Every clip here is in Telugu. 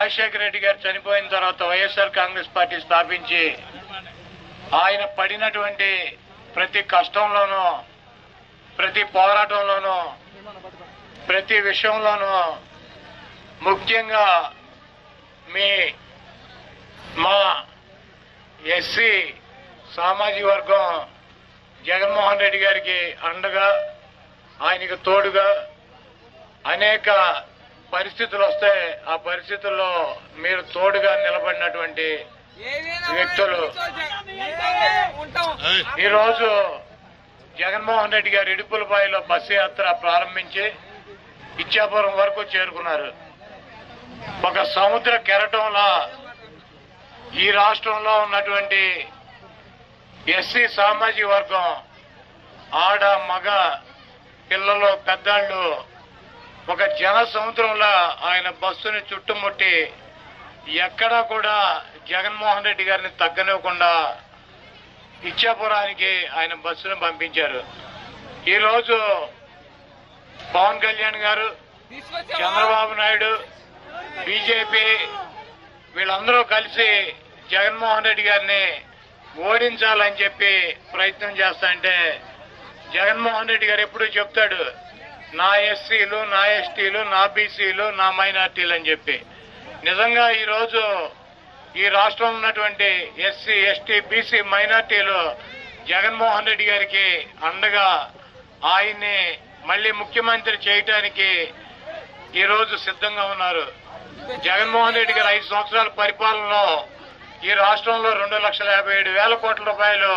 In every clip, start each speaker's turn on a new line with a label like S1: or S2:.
S1: రాజశేఖర రెడ్డి గారు చనిపోయిన తర్వాత వైఎస్ఆర్ కాంగ్రెస్ పార్టీ స్థాపించి ఆయన పడినటువంటి ప్రతి కష్టంలోనూ, ప్రతి పోరాటంలోనూ, ప్రతి విషయంలోనూ ముఖ్యంగా మా ఎస్సీ సామాజిక వర్గం జగన్మోహన్ రెడ్డి గారికి అండగా, ఆయనకు తోడుగా అనేక పరిస్థితులు వస్తే ఆ పరిస్థితుల్లో మీరు తోడుగా నిలబడినటువంటి వ్యక్తులు. ఈరోజు జగన్మోహన్ రెడ్డి గారు ఇడుపులపాయలో బస్సు యాత్ర ప్రారంభించి ఇచ్చాపురం వరకు చేరుకున్నారు. ఒక సముద్ర కెరటంలా ఈ రాష్ట్రంలో ఉన్నటువంటి ఎస్సీ సామాజిక వర్గం ఆడ మగ పిల్లలు పెద్దాళ్ళు ఒక జన సముద్రంలో ఆయన బస్సుని చుట్టుముట్టి ఎక్కడా కూడా జగన్మోహన్ రెడ్డి గారిని తగ్గనివ్వకుండా ఇచ్చాపురానికి ఆయన బస్సును పంపించారు. ఈరోజు పవన్ కళ్యాణ్ గారు, చంద్రబాబు నాయుడు, బీజేపీ వీళ్ళందరూ కలిసి జగన్మోహన్ రెడ్డి గారిని ఓడించాలని చెప్పి ప్రయత్నం చేస్తాంటే జగన్మోహన్ రెడ్డి గారు ఎప్పుడూ చెప్తాడు, నా ఎస్సీలు, నా ఎస్టీలు, నా బీసీలు, నా మైనార్టీలు అని చెప్పి. నిజంగా ఈరోజు ఈ రాష్ట్రంలో ఉన్నటువంటి ఎస్సీ, ఎస్టీ, బీసీ మైనార్టీలు జగన్మోహన్ రెడ్డి గారికి అండగా ఆయన్ని మళ్లీ ముఖ్యమంత్రి చేయటానికి ఈరోజు సిద్ధంగా ఉన్నారు. జగన్మోహన్ రెడ్డి గారు 5 సంవత్సరాల పరిపాలనలో ఈ రాష్ట్రంలో 2,57,000 కోట్ల రూపాయలు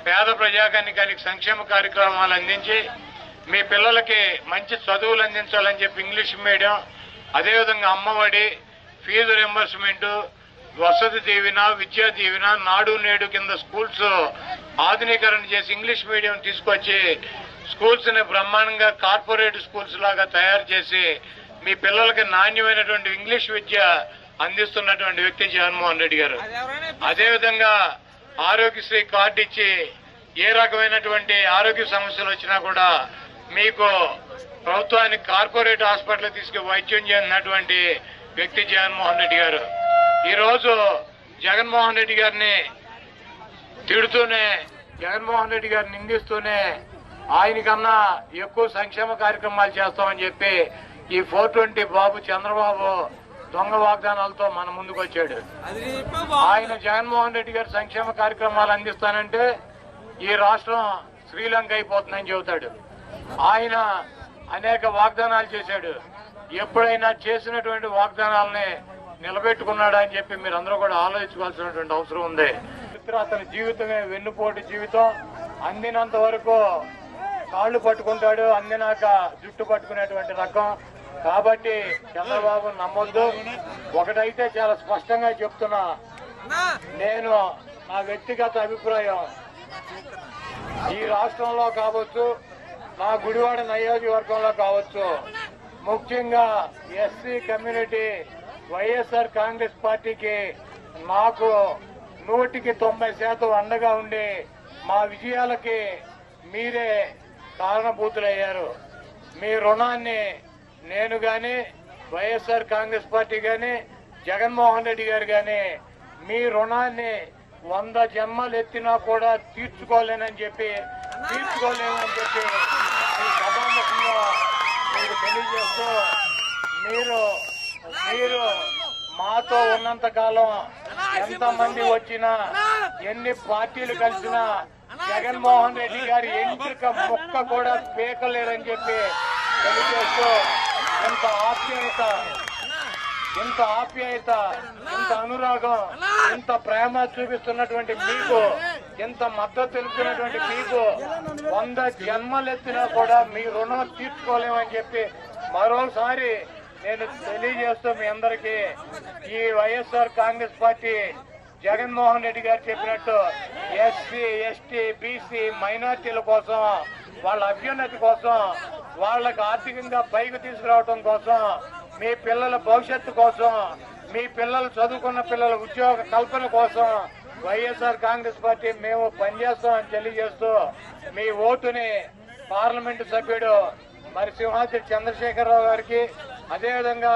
S1: పేద ప్రజాకానికి సంక్షేమ కార్యక్రమాలు అందించి మీ పిల్లలకి మంచి చదువులు అందించాలని చెప్పి ఇంగ్లీష్ మీడియం, అదేవిధంగా అమ్మఒడి, ఫీజు రింబర్స్మెంట్, వసతి దీవెన, విద్యా దీవెన, నాడు నేడు కింద స్కూల్స్ ఆధునీకరణ చేసి ఇంగ్లీష్ మీడియం తీసుకొచ్చి స్కూల్స్ ని బ్రహ్మాండంగా కార్పొరేట్ స్కూల్స్ లాగా తయారు చేసి మీ పిల్లలకి నాణ్యమైనటువంటి ఇంగ్లీష్ విద్య అందిస్తున్నటువంటి వ్యక్తి జగన్మోహన్ రెడ్డి గారు. అదేవిధంగా ఆరోగ్యశ్రీ కార్డు ఇచ్చి ఏ రకమైనటువంటి ఆరోగ్య సమస్యలు వచ్చినా కూడా మీకు ప్రభుత్వానికి కార్పొరేట్ హాస్పిటల్ తీసుకు వైద్యం చేసినటువంటి వ్యక్తి జగన్మోహన్ రెడ్డి గారు. ఈరోజు జగన్మోహన్ రెడ్డి గారిని తిడుతూనే, జగన్మోహన్ రెడ్డి గారిని నిందిస్తూనే ఆయనకన్నా ఎక్కువ సంక్షేమ కార్యక్రమాలు చేస్తామని చెప్పి ఈ 420 బాబు చంద్రబాబు దొంగ వాగ్దానాలతో మన ముందుకు వచ్చాడు. ఆయన జగన్మోహన్ రెడ్డి గారు సంక్షేమ కార్యక్రమాలు అందిస్తానంటే ఈ రాష్ట్రం శ్రీలంక అయిపోతుందని చెబుతాడు. ఆయన అనేక వాగ్దానాలు చేశాడు. ఎప్పుడైనా చేసినటువంటి వాగ్దానాలని నిలబెట్టుకున్నాడా అని చెప్పి మీరందరూ కూడా ఆలోచించుకోవాల్సినటువంటి అవసరం ఉంది. అతని జీవితమే వెన్నుపోటు జీవితం. అందినంత వరకు కాళ్లు పట్టుకుంటాడు, అందినాక జుట్టు పట్టుకునేటువంటి రకం. కాబట్టి చంద్రబాబు నమ్మొద్దు. ఒకటైతే చాలా స్పష్టంగా చెప్తున్నా, నేను నా వ్యక్తిగత అభిప్రాయం, ఈ రాష్ట్రంలో కావచ్చు, నా గుడివాడ నియోజకవర్గంలో కావచ్చు, ముఖ్యంగా ఎస్సీ కమ్యూనిటీ వైఎస్ఆర్ కాంగ్రెస్ పార్టీకి నాకు 190% అండగా ఉండి మా విజయాలకి మీరే కారణభూతులయ్యారు. మీ రుణాన్ని నేను గాని, వైఎస్ఆర్ కాంగ్రెస్ పార్టీ గాని, జగన్మోహన్ రెడ్డి గారు గాని మీ రుణాన్ని 100 జన్మలు ఎత్తినా కూడా తీర్చుకోలేమని చెప్పి ఈ సభాముఖంగా మీకు తెలియజేస్తూ, మీరు మాతో ఉన్నంత కాలం ఎంతమంది వచ్చినా, ఎన్ని పార్టీలు కలిసినా జగన్మోహన్ రెడ్డి గారి ఎంట్రిక మొక్క కూడా పీకలేరని చెప్పి తెలియజేస్తూ, ఇంత ఆప్యాయత, ఇంత అనురాగం, ఇంత ప్రేమ చూపిస్తున్నటువంటి మీకు, ఇంత మద్దతు తెలుపుతున్నటువంటి మీకు 100 జన్మలెత్తినా కూడా మీ రుణం తీర్చుకోలేమని చెప్పి మరోసారి నేను తెలియజేస్తూ, మీ అందరికీ ఈ వైఎస్ఆర్ కాంగ్రెస్ పార్టీ జగన్మోహన్ రెడ్డి గారు చెప్పినట్టు ఎస్సీ, ఎస్టీ, బీసీ మైనార్టీల కోసం, వాళ్ళ అభ్యున్నతి కోసం, వాళ్ళకి ఆర్థికంగా పైకి తీసుకురావడం కోసం, మీ పిల్లల భవిష్యత్తు కోసం, మీ పిల్లలు చదువుకున్న పిల్లల ఉద్యోగ కల్పన కోసం వైఎస్ఆర్ కాంగ్రెస్ పార్టీ మేము పనిచేస్తామని తెలియజేస్తూ, మీ ఓటుని పార్లమెంటు సభ్యుడు మరి సింహాద్రి చంద్రశేఖరరావు గారికి, అదేవిధంగా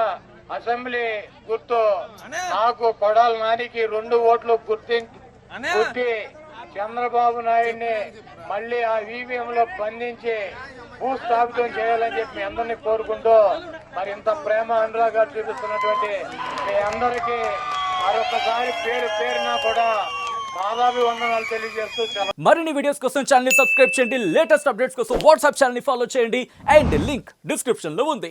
S1: అసెంబ్లీ గుర్తు నాకు కొడాలి నానికి 2 ఓట్లు గుర్తి చంద్రబాబు నాయుడిని మళ్ళీ ఆ ఈవీఎం లో బంధించి భూస్థాపితం చేయాలని చెప్పి మీ అందరినీ కోరుకుంటూ మరి ఇంత ప్రేమ అనురాగాలు చూపిస్తున్నటువంటి మీ అందరికీ మరొకసారి పేరున కూడా పాదాభివందనాలు తెలియజేస్తూ
S2: మరిన్ని వీడియోస్ కోసం ఛానల్ ని సబ్స్క్రైబ్ చేయండి, లేటెస్ట్ అప్డేట్స్ కోసం వాట్సాప్ ఛానల్ ని ఫాలో చేయండి అండ్ లింక్ డిస్క్రిప్షన్ లో ఉంది.